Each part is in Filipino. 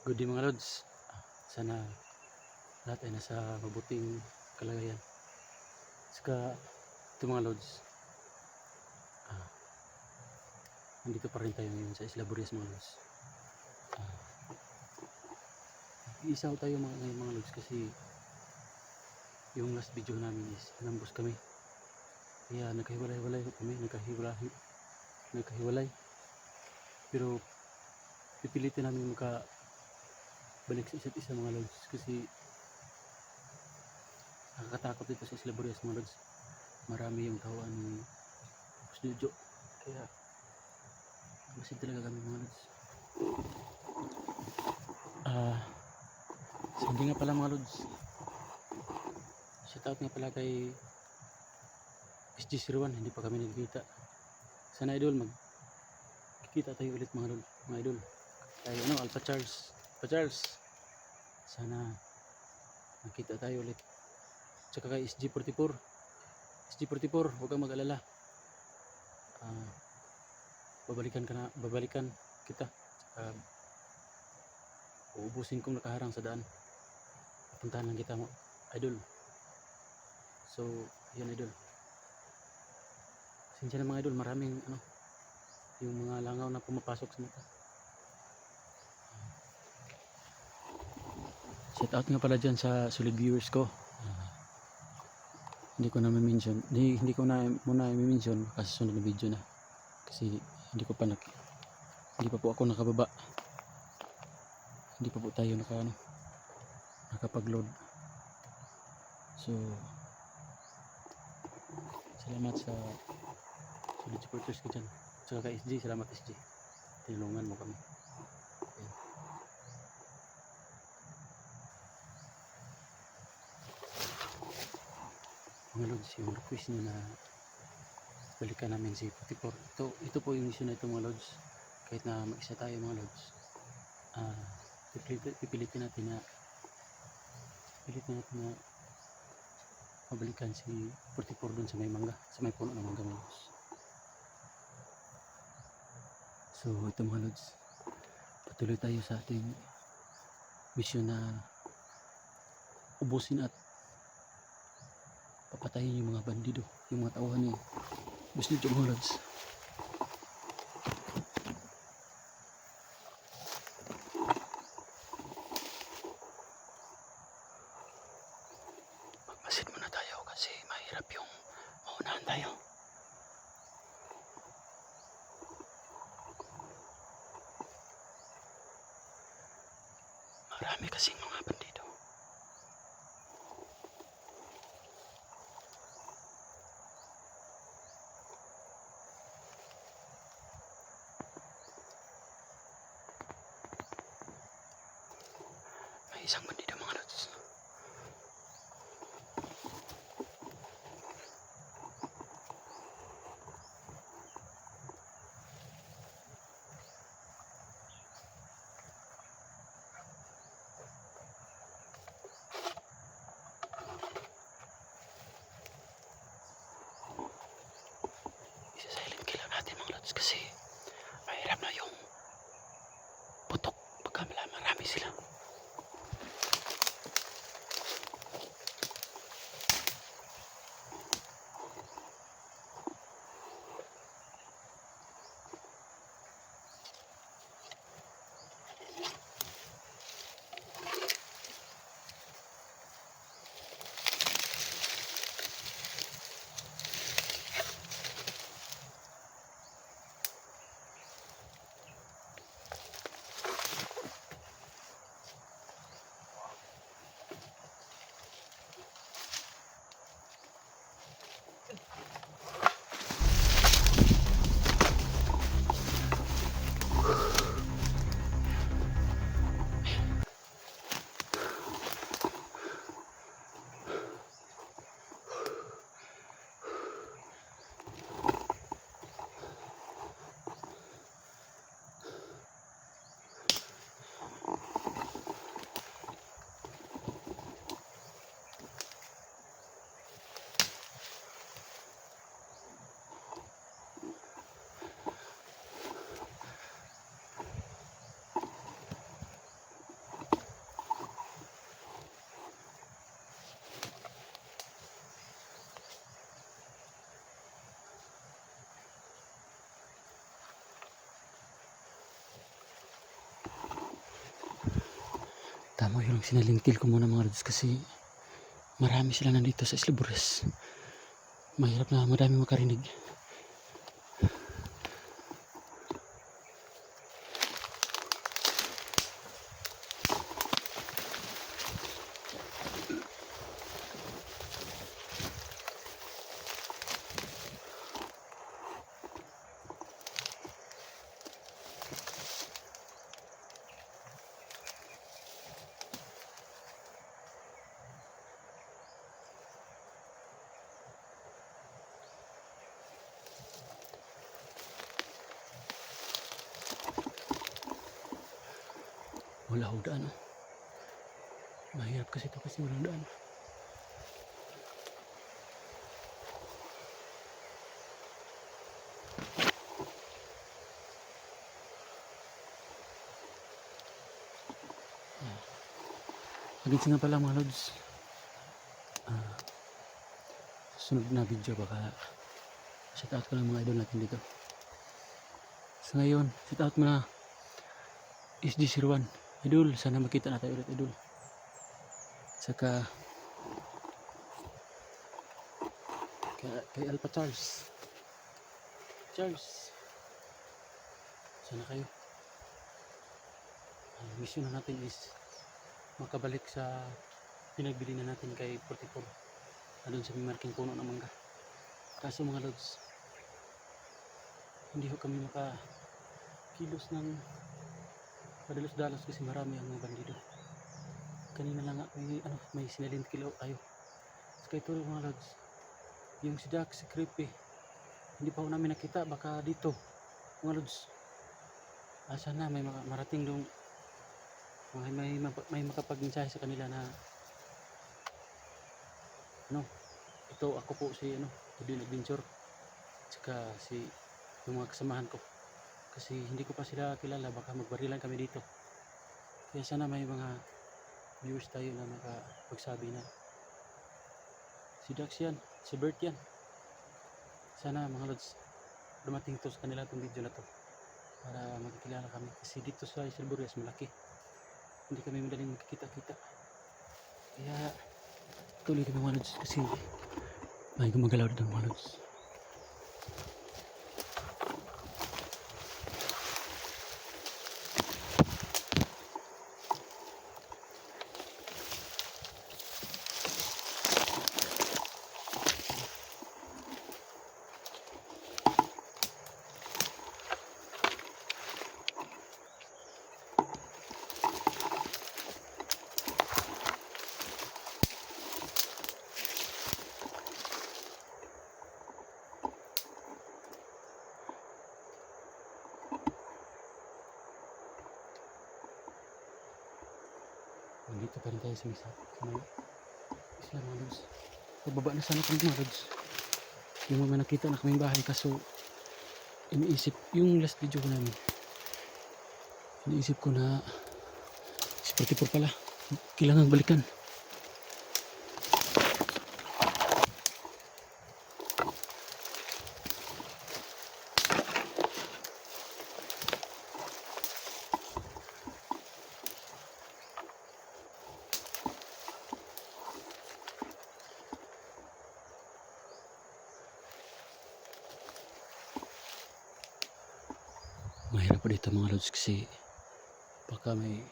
Good day mga lods. Sana lahat ay nasa mabuting kalagayan. Saka ito mga lods, ah, nandito pa rin tayo ngayon sa Isla Burias mga lods. Isa tayo ngayon mga lods kasi yung last video namin is nambus kami. Kaya nagkahiwalay kami, nagkahiwalay. Pero pipilitin namin balik sa isa't isa mga lods kasi nakakatakot dito sa Isla Burias mga lods. Marami yung tawaan ni Studio, kaya masid talaga kami mga lods. So hindi nga pala mga lods, shoutout nga pala kay SG01, hindi pa kami nagkita. Sana idol magkikita tayo ulit mga idol. Kay Alpha Charles, sana magkita tayo ulit. Tsaka kay SG44, huwag kang mag-alala, babalikan kita. Uubusin kong nakaharang sa daan, puntahan lang kita mo idol. So yan idol, pasensya na mga idol, maraming yung mga langaw na pumapasok sa mata. Shout out nga pala dyan sa solid viewers ko. Hindi ko na ma-mention, hindi ko na muna i-mention kasi sunod na video na, kasi hindi pa po ako nakababa, hindi pa po tayo nakapag-load. So salamat sa solid supporters ko dyan. Saka kay SG, salamat SG, tinulungan mo kami. Ayan. Mga lods, yung request nyo na balikan namin si 44, ito po yung mission na ito mga lods. Kahit na mag-isa tayo mga lods, pipilitin natin na mabalikan si 44 dun sa may puno ng mangga mga lods. So ito mga lods, patuloy tayo sa ating mission na ubusin at papatayin yung mga bandido, yung mga tauhan ni Busnid mga lods. Magmasid muna tayo kasi mahirap yung maunahan tayo. Marami kasing mga bandido. May isang bandido mga lods. Isa-silent kill natin mga lods kasi mahirap na yung putok pagka marami sila. Kamo yung sinalingtil ko muna mga lods kasi marami sila nandito sa Slibures. Mahirap na madami makarinig. Wala ho daan. Mahirap kasi ito kasi walang daan. Hagit nga pala mga lods. Susunod na video baka shout out ko ng mga idol natin dito. So ngayon, shout out muna SD01. Idol, sana makita na tayo ulit idol. Saka kay Alpha Charles. Sana kayo. Ang mission na natin is makabalik sa pinagbili na natin kay 44 na doon sa may marking puno ng mangga. Kaso mga lods, hindi ko kami makakilos ng padalos-dalos kasi marami ang mga bandido. Kanina lang nga may sinalingtil tayo. Kaya ito mga lods, yung si Jack, si Creepy, hindi pa ho namin nakita. Baka dito mga lods, sana may marating doon, may makapag-mensahe sa kanila na ito ako po si Udin Adventure, tsaka yung mga kasamahan ko, kasi hindi ko pa sila kilala. Baka magbarilan kami dito. Kaya sana may mga viewers tayo na makapagsabi na si Dax yan, si Bert yan. Sana mga lods, dumating to sa kanila itong video na to para magkilala kami, kasi dito sa Slibures malaki, hindi kami madaling magkikita-kita. Kaya tuloy kami mga lods kasi may gumagalaw dito mga lods. Dito pa rin tayo sa may isla mga lods. Pababa na sana kami mga lods. Yung mga nakita na kaming bahay, kaso iniisip, yung last video ko namin, iniisip ko na si 44 pala, kailangan balikan. Mahirap pa dito mga lods kasi baka may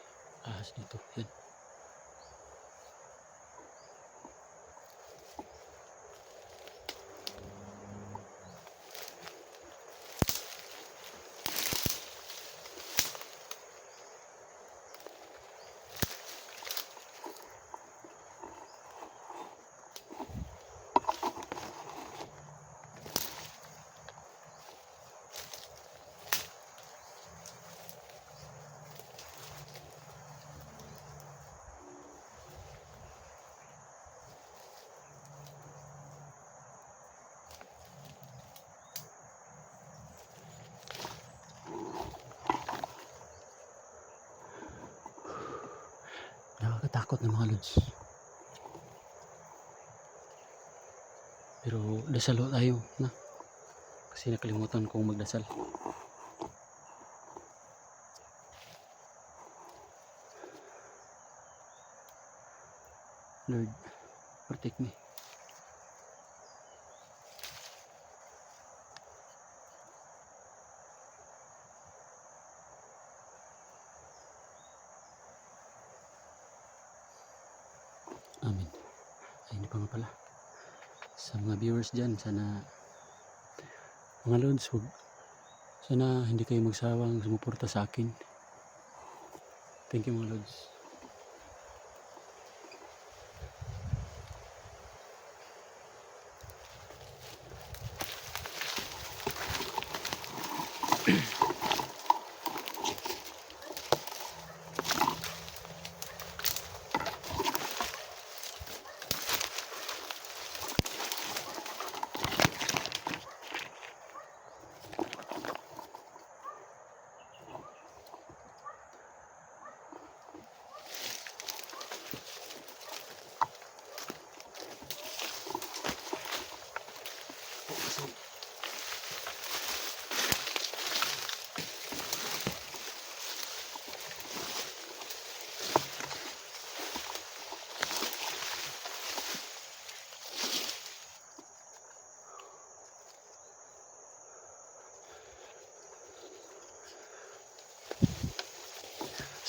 ahas dito. Yan. Nakakatakot na mga lods. Pero dasal tayo na. Kasi nakalimutan kong magdasal. Lord, protect me. Amen. Ay, hindi pa nga pala. Sa mga viewers dyan, sana mga Lods, sana hindi kayo magsawang sumuporta sa akin. Thank you mga Lods.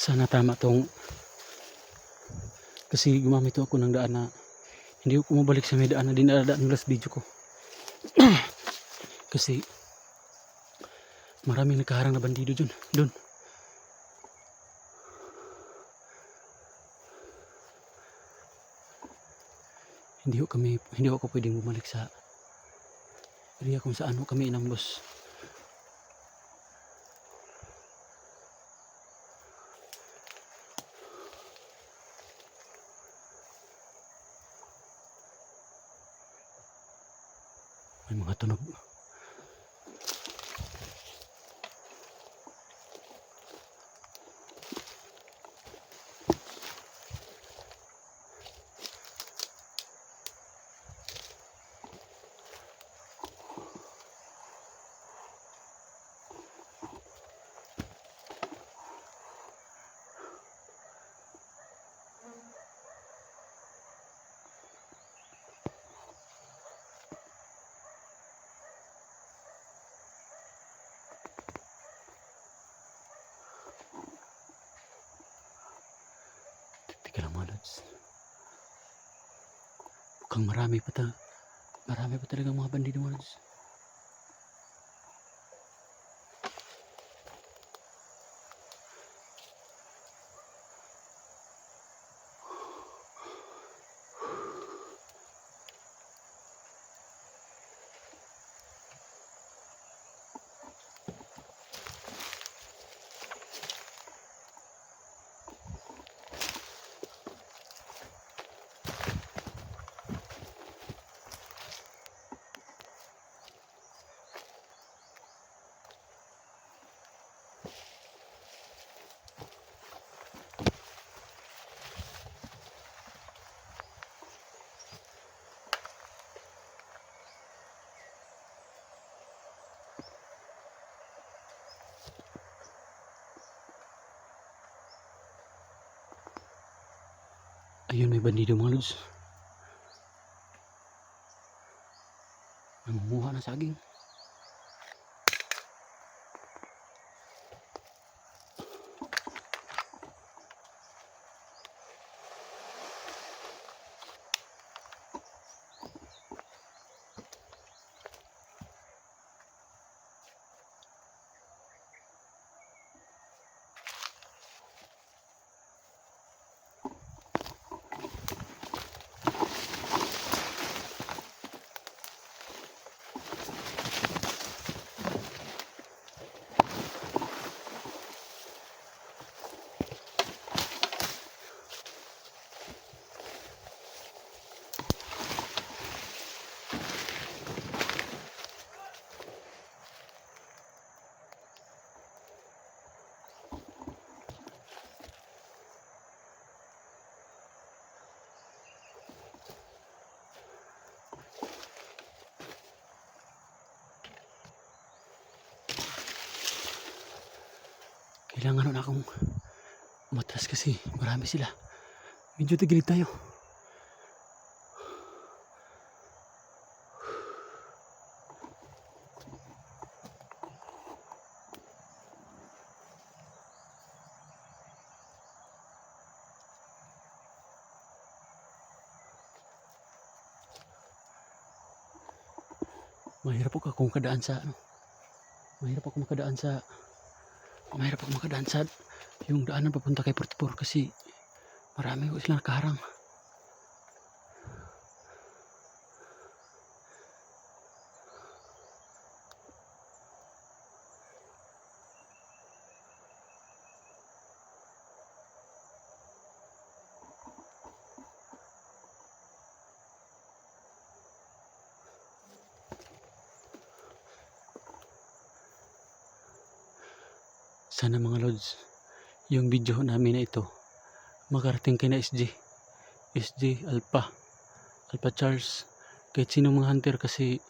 Sana tama tong, kasi gumamit ako ng daan na hindi ko mabalik sa may daan na dinadaan ng last video ko. Kasi maraming nakaharang na bandido dun. Hindi ako pwedeng bumalik sa area kung saan kami inambos. May mga tunog. Teka lang mga Lods. Mukhang marami pa talaga mga bandido mga Lods. Ayun, may bandido mga Lods. Nangunguha ng saging. Kailangan na akong umatras kasi marami sila. Medyo tagilid tayo. Mahirap po akong makadaan sa ano. Mahirap ako makadaan sa yung daanan papunta kay 44 kasi marami ko sila nakaharang. Sana mga lods, yung video namin na ito makarating kay na SG Alpha Charles, kahit sino mga hunter, kasi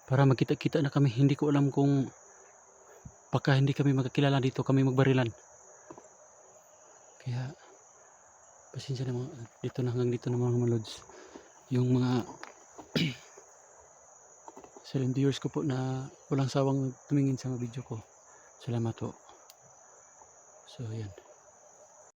para magkita-kita na kami. Hindi ko alam kung baka hindi kami magkakilala dito, kami magbarilan. Kaya pasensya na mga dito na, hanggang dito na mga lods. Yung mga silent viewers ko po na walang sawang tumingin sa mga video ko, salamat po. So yan.